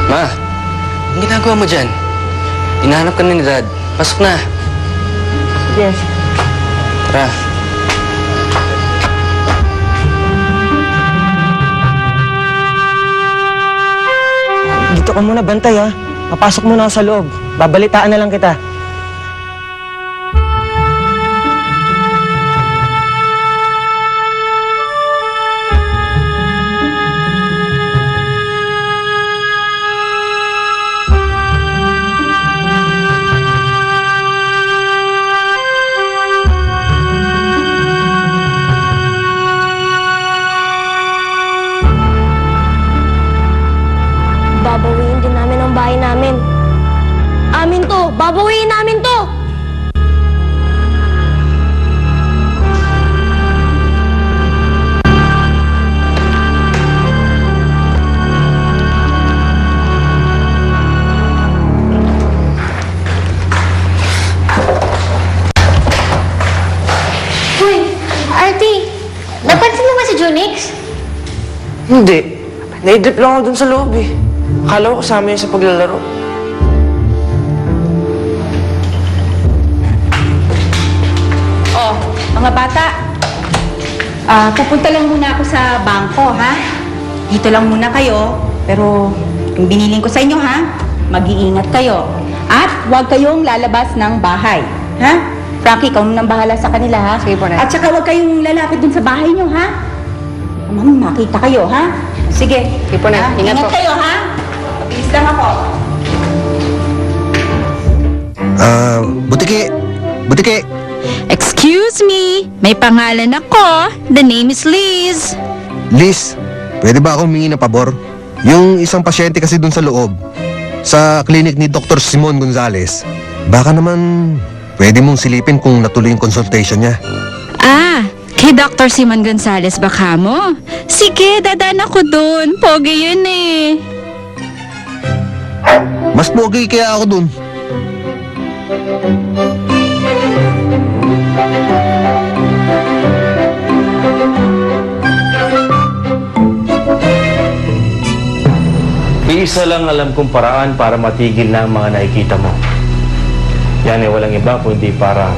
Ma, ang ginagawa mo dyan? Hinahanap ka na ni Dad. Pasok na. Yes. Tara. Dito ka muna bantay ha. Papasok muna ako sa loob. Babalitaan na lang kita. Babawiin din namin ang bahay namin. Amin to! Babawiin namin to! Hoy, Artie! Napansin mo ba si Junix? Hindi. Naidrip lang ako dun sa loob eh. Akala ko kasama yun sa paglalaro. Oh, mga bata, pupunta lang muna ako sa bangko, ha? Dito lang muna kayo, pero yung biniling ko sa inyo, ha? Mag-iingat kayo. At huwag kayong lalabas ng bahay, ha? Frankie, ikaw nang bahala sa kanila, ha? Sige po, Nay. At saka huwag kayong lalapit dun sa bahay nyo, ha? Mami, makita kayo, ha? Sige. Sige po, Nay. Ha? Ingat po. kayo, ha? Mabilis lang ako. Butiki! Butiki! Excuse me, may pangalan ako. The name is Liz. Liz, pwede ba akong humingi ng pabor? Yung isang pasyente kasi dun sa loob, sa klinik ni Dr. Simon Gonzales, baka naman pwede mong silipin kung natuloy yung consultation niya. Ah, kay Dr. Simon Gonzales baka mo? Sige, dadaan ako dun. Pogi yun eh. Mas pogi kaya ako dun. May isa lang alam kong paraan para matigil na ang mga nakikita mo. Yan ay walang iba kundi para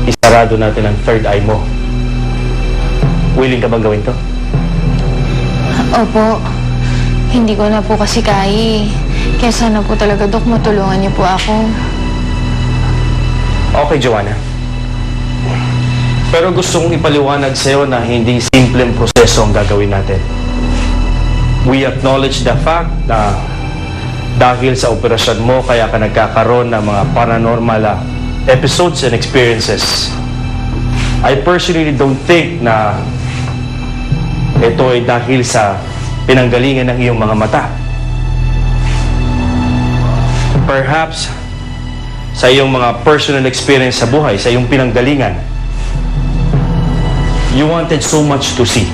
isarado natin ang third eye mo. Willing ka bang gawin to? Opo. Hindi ko na po kasi kaya. Kaya sana po talaga, Dok, matulungan niyo po ako. Okay, Joanna. Pero gusto kong ipaliwanag sa'yo na hindi simpleng proseso ang gagawin natin. We acknowledge the fact na dahil sa operasyon mo kaya ka nagkakaroon ng mga paranormal episodes and experiences. I personally don't think na ito ay dahil sa pinanggalingan ng iyong mga mata. Perhaps sa iyong mga personal experience sa buhay, sa iyong pinanggalingan, you wanted so much to see.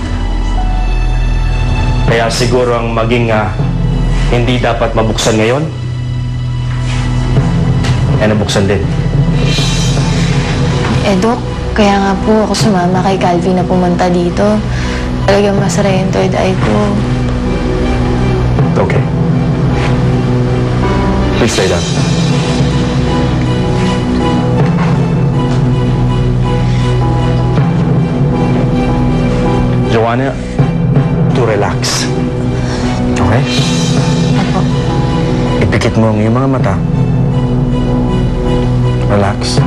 Kaya siguro ang maging hindi dapat mabuksan ngayon, ay nabuksan din. Dok, kaya nga po ako sumama kay Calvin na pumunta dito. Talagang masara yung third eye ko. Okay. Please stay down. Joanna, to relax. Okay? Opo. Ipikit mo ang iyong mga mata. Relax.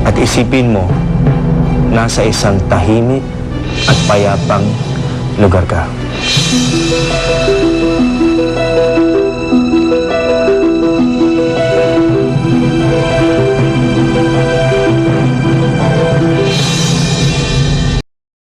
At isipin mo, nasa isang tahimik at payapang lugar ka.